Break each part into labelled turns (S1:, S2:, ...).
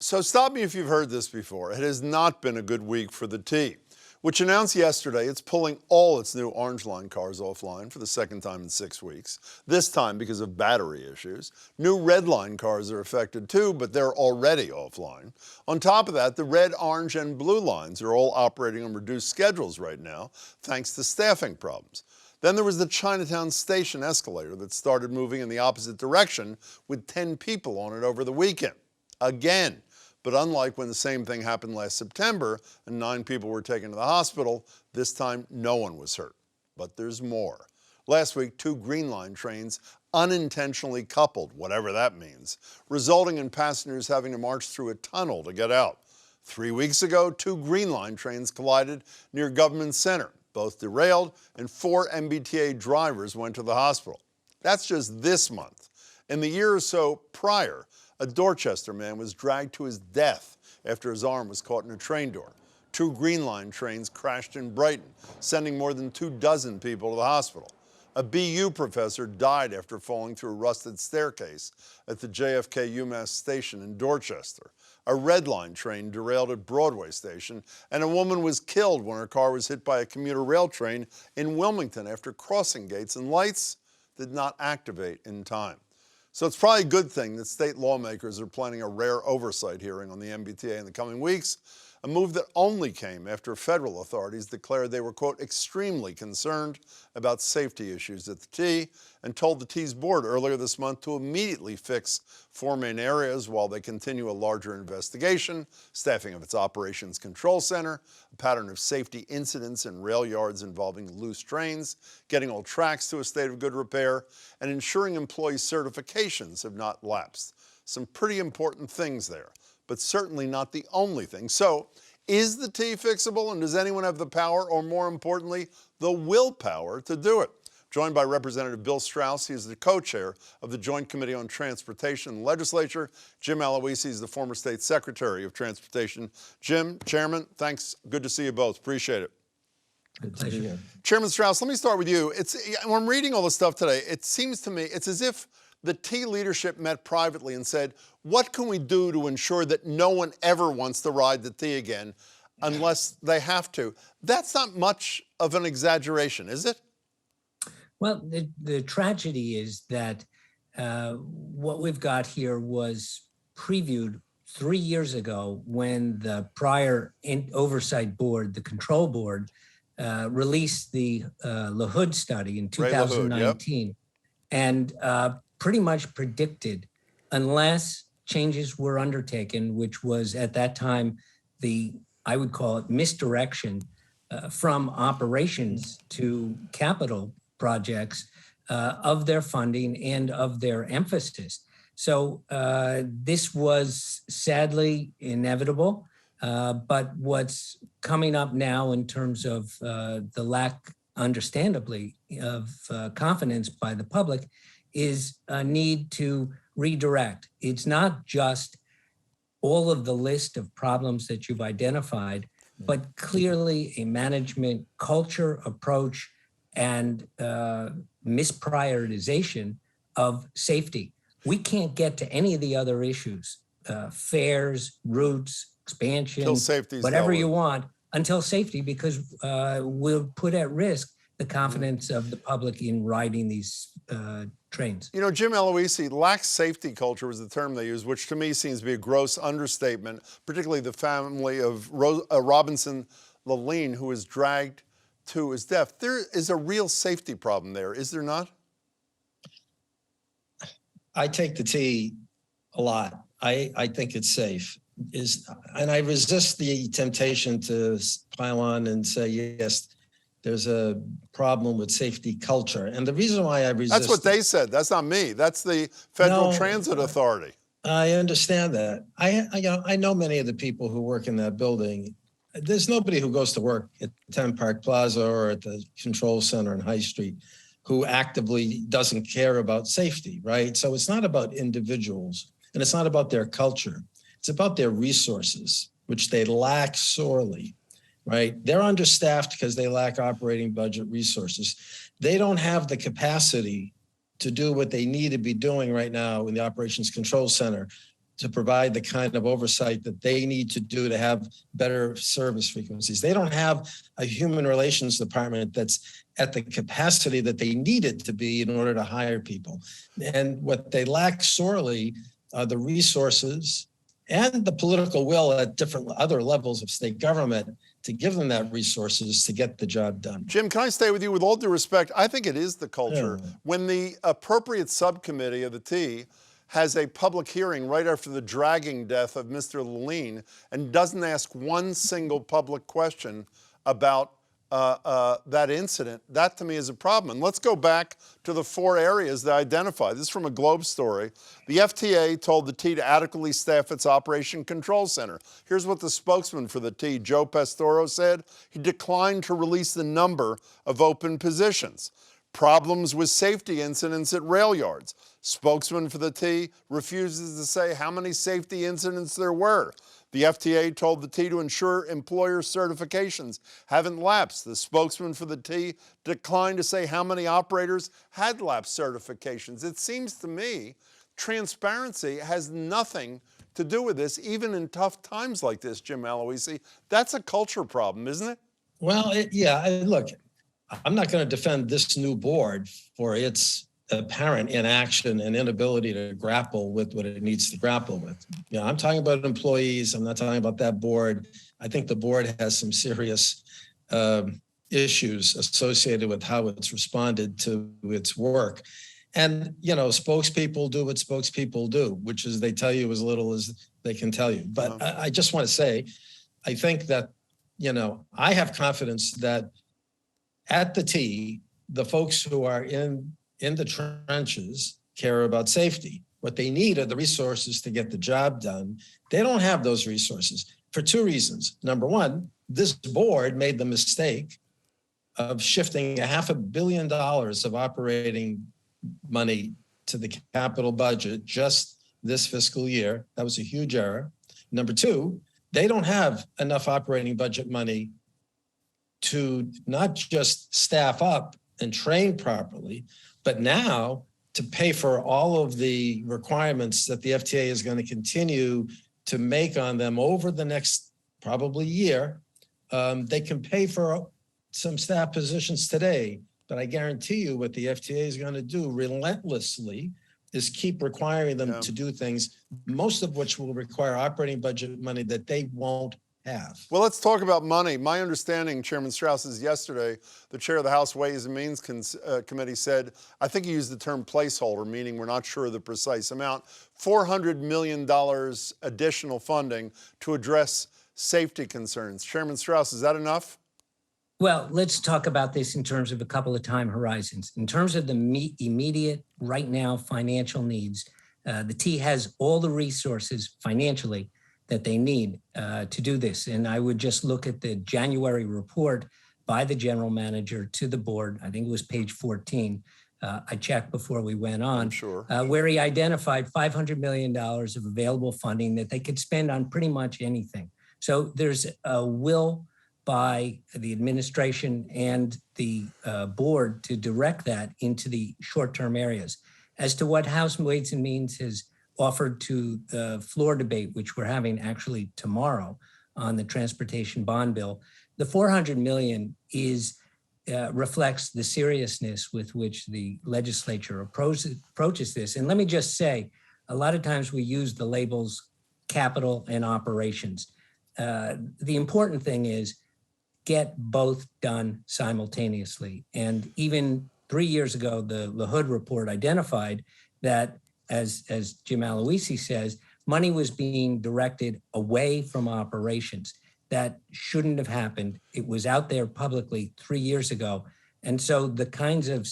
S1: So stop me if you've heard this before. It has not been a good week for the T, which announced yesterday it's pulling all its new Orange Line cars offline for the second time in 6 weeks, this time because of battery issues. New Red Line cars are affected too, but they're already offline. On top of that, the Red, Orange, and Blue lines are all operating on reduced schedules right now, thanks to staffing problems. Then there was the Chinatown Station escalator that started moving in the opposite direction with 10 people on it over the weekend. Again. But unlike when the same thing happened last September and 9 people were taken to the hospital, this time no one was hurt. But there's more. Last week, 2 Green Line trains unintentionally coupled, whatever that means, resulting in passengers having to march through a tunnel to get out. 3 weeks ago, 2 Green Line trains collided near Government Center. Both derailed and 4 MBTA drivers went to the hospital. That's just this month. In the year or so prior, a Dorchester man was dragged to his death after his arm was caught in a train door. 2 Green Line trains crashed in Brighton, sending more than 24 people to the hospital. A BU professor died after falling through a rusted staircase at the JFK UMass station in Dorchester. A Red Line train derailed at Broadway Station, and a woman was killed when her car was hit by a commuter rail train in Wilmington after crossing gates and lights did not activate in time. So it's probably a good thing that state lawmakers are planning a rare oversight hearing on the MBTA in the coming weeks, a move that only came after federal authorities declared they were, quote, extremely concerned about safety issues at the T and told the T's board earlier this month to immediately fix 4 main areas while they continue a larger investigation, staffing of its operations control center, a pattern of safety incidents in rail yards involving loose trains, getting all tracks to a state of good repair, and ensuring employee certifications have not lapsed. Some pretty important things there, but certainly not the only thing. So, is the T fixable, and does anyone have the power, or more importantly, the willpower to do it? Joined by Representative Bill Straus, he is the co-chair of the Joint Committee on Transportation in the Legislature. Jim Aloisi is the former State Secretary of Transportation. Jim, Chairman, thanks. Good to see you both. Appreciate it.
S2: Good to see you.
S1: Chairman Straus, let me start with you. When I'm reading all this stuff today, it seems to me it's as if the T leadership met privately and said, what can we do to ensure that no one ever wants to ride the T again unless they have to? That's not much of an exaggeration, is it?
S2: Well, the tragedy is that what we've got here was previewed 3 years ago when the prior oversight board, the control board, released the LaHood study in 2019.
S1: Yep.
S2: And pretty much predicted, unless changes were undertaken, which was at that time I would call it misdirection from operations to capital projects of their funding and of their emphasis. So this was sadly inevitable, but what's coming up now in terms of the lack, understandably, of confidence by the public is a need to redirect. It's not just all of the list of problems that you've identified, but clearly a management culture, approach, and misprioritization of safety. We can't get to any of the other issues, fares, routes, expansion, whatever you want, until safety, because we'll put at risk the confidence of the public in riding these trains.
S1: You know, Jim Aloisi, lax safety culture was the term they used, which to me seems to be a gross understatement, particularly the family of Robinson Laline, who was dragged to his death. There is a real safety problem there, is there not?
S3: I take the T a lot. I think it's safe. And I resist the temptation to pile on and say, yes, there's a problem with safety culture. And the reason why I resist—
S1: That's what they said. That's not me. That's the Federal Transit Authority.
S3: I understand that. I know many of the people who work in that building. There's nobody who goes to work at 10 Park Plaza or at the control center in High Street who actively doesn't care about safety, right? So it's not about individuals, and it's not about their culture. It's about their resources, which they lack sorely, right? They're understaffed because they lack operating budget resources. They don't have the capacity to do what they need to be doing right now in the Operations Control Center to provide the kind of oversight that they need to do to have better service frequencies. They don't have a human relations department that's at the capacity that they need it to be in order to hire people. And what they lack sorely are the resources and the political will at different other levels of state government to give them that resources to get the job done.
S1: Jim, can I stay with you? With all due respect, I think it is the culture.
S3: Yeah.
S1: When the appropriate subcommittee of the T has a public hearing right after the dragging death of Mr. Leline and doesn't ask one single public question about that incident, that to me is a problem. And let's go back to the 4 areas that I identified. This is from a Globe story. The FTA told the T to adequately staff its Operation Control Center. Here's what the spokesman for the T, Joe Pastoro, said. He declined to release the number of open positions. Problems with safety incidents at rail yards. Spokesman for the T refuses to say how many safety incidents there were. The FTA told the T to ensure employer certifications haven't lapsed. The spokesman for the T declined to say how many operators had lapsed certifications. It seems to me transparency has nothing to do with this, even in tough times like this, Jim Aloisi. That's a culture problem, isn't it?
S3: Well, look, I'm not going to defend this new board for its apparent inaction and inability to grapple with what it needs to grapple with. You know, I'm talking about employees. I'm not talking about that board. I think the board has some serious issues associated with how it's responded to its work. And, you know, spokespeople do what spokespeople do, which is they tell you as little as they can tell you. But I just want to say, I think that, you know, I have confidence that at the T, the folks who are in the trenches care about safety. What they need are the resources to get the job done. They don't have those resources for 2 reasons. Number one, this board made the mistake of shifting $500 million of operating money to the capital budget just this fiscal year. That was a huge error. Number 2, they don't have enough operating budget money to not just staff up and train properly, but now to pay for all of the requirements that the FTA is going to continue to make on them over the next probably year. They can pay for some staff positions today, but I guarantee you what the FTA is going to do relentlessly is keep requiring them to do things, most of which will require operating budget money that they won't have.
S1: Well, let's talk about money. My understanding, Chairman Straus, is yesterday the chair of the House Ways and Means Committee said, I think he used the term placeholder, meaning we're not sure of the precise amount, $400 million additional funding to address safety concerns. Chairman Straus, is that enough?
S2: Well, let's talk about this in terms of a couple of time horizons. In terms of the immediate, right now, financial needs, the T has all the resources financially that they need to do this. And I would just look at the January report by the general manager to the board. I think it was page 14. I checked before we went on,
S1: I'm sure.
S2: where he identified $500 million of available funding that they could spend on pretty much anything. So there's a will by the administration and the board to direct that into the short-term areas. As to what House Ways and Means has offered to the floor debate, which we're having actually tomorrow on the transportation bond bill, the $400 million reflects the seriousness with which the legislature approaches this. And let me just say, a lot of times we use the labels capital and operations. The important thing is get both done simultaneously. And even 3 years ago, the LaHood report identified that, as Jim Aloisi says, money was being directed away from operations. That shouldn't have happened. It was out there publicly 3 years ago. And so the kinds of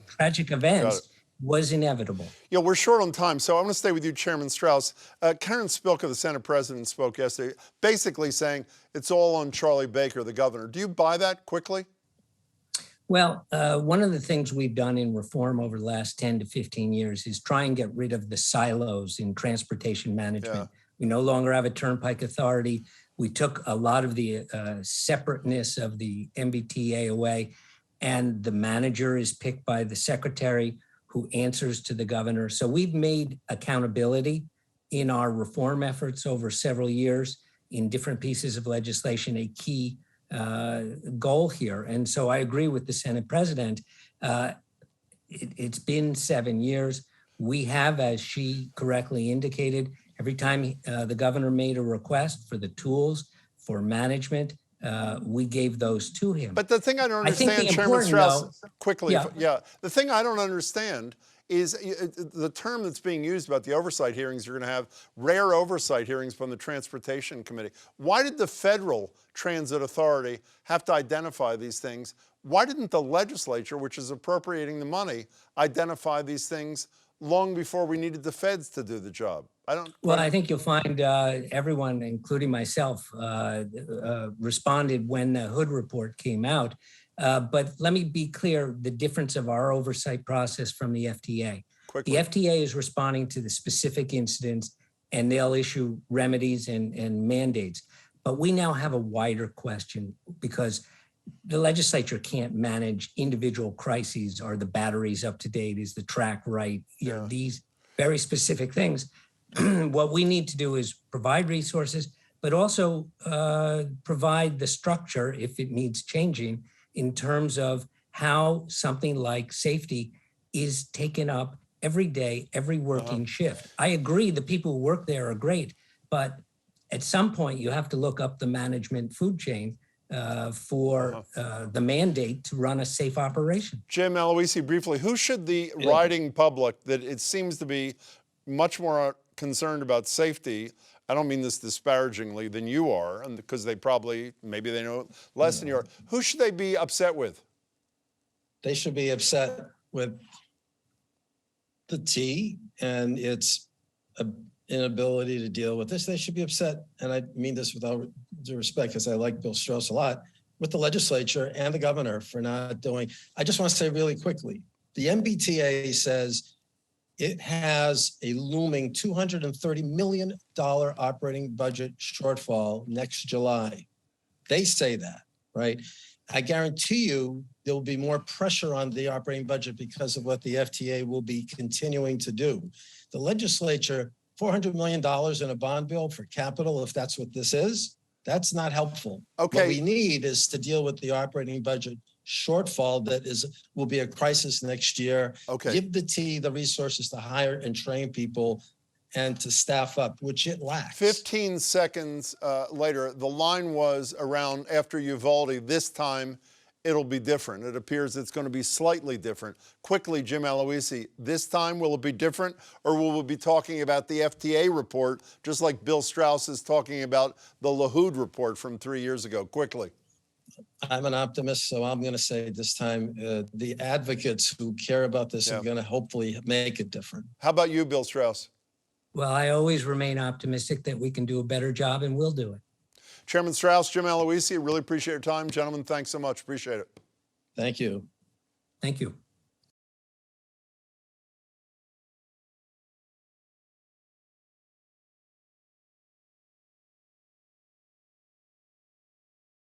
S2: tragic events was inevitable.
S1: Yeah, we're short on time, so I'm going to stay with you, Chairman Straus. Karen Spilka, the Senate President, spoke yesterday, basically saying it's all on Charlie Baker, the governor. Do you buy that quickly?
S2: Well, one of the things we've done in reform over the last 10 to 15 years is try and get rid of the silos in transportation management. Yeah. We no longer have a turnpike authority. We took a lot of the separateness of the MBTA away, and the manager is picked by the secretary who answers to the governor. So we've made accountability in our reform efforts over several years in different pieces of legislation, a key goal here. And so I agree with the Senate President. It's been 7 years. We have, as she correctly indicated, every time the governor made a request for the tools for management, we gave those to him.
S1: But the thing I don't understand, Chairman Straus, quickly, the thing I don't understand is the term that's being used about the oversight hearings. You're going to have rare oversight hearings from the Transportation Committee. Why did the Federal Transit Authority have to identify these things? Why didn't the legislature, which is appropriating the money, identify these things long before we needed the feds to do the job?
S2: Well, I think you'll find everyone, including myself, responded when the Hood report came out. But let me be clear, the difference of our oversight process from the FTA.
S1: Quickly.
S2: The FTA is responding to the specific incidents, and they'll issue remedies and mandates. But we now have a wider question because the legislature can't manage individual crises. Are the batteries up to date? Is the track right? You know, these very specific things. What we need to do is provide resources, but also provide the structure if it needs changing in terms of how something like safety is taken up every day, every working shift. I agree the people who work there are great, but at some point you have to look up the management food chain for the mandate to run a safe operation.
S1: Jim Aloisi, briefly, who should the riding public that it seems to be much more concerned about safety, I don't mean this disparagingly, than you are, and because they probably, maybe they know less than you are, who should they be upset with?
S3: They should be upset with the T and its inability to deal with this. They should be upset, and I mean this with all due respect, because I like Bill Straus a lot, with the legislature and the governor for not doing. I just want to say really quickly, the MBTA says it has a looming $230 million operating budget shortfall next July. They say that, right? I guarantee you there will be more pressure on the operating budget because of what the FTA will be continuing to do. The legislature, $400 million in a bond bill for capital, if that's what this is, that's not helpful.
S1: Okay.
S3: What we need is to deal with the operating budget shortfall that will be a crisis next year.
S1: Okay.
S3: Give the T the resources to hire and train people and to staff up, which it lacks.
S1: 15 seconds later, the line was around after Uvalde, this time it'll be different. It appears it's going to be slightly different. Quickly, Jim Aloisi, this time will it be different, or will we be talking about the FTA report, just like Bill Straus is talking about the LaHood report from 3 years ago? Quickly.
S3: I'm an optimist, so I'm going to say this time the advocates who care about this are going to hopefully make it different.
S1: How about you, Bill Straus?
S2: Well, I always remain optimistic that we can do a better job, and we'll do it.
S1: Chairman Straus, Jim Aloisi, really appreciate your time. Gentlemen, thanks so much. Appreciate it.
S3: Thank you.
S2: Thank you.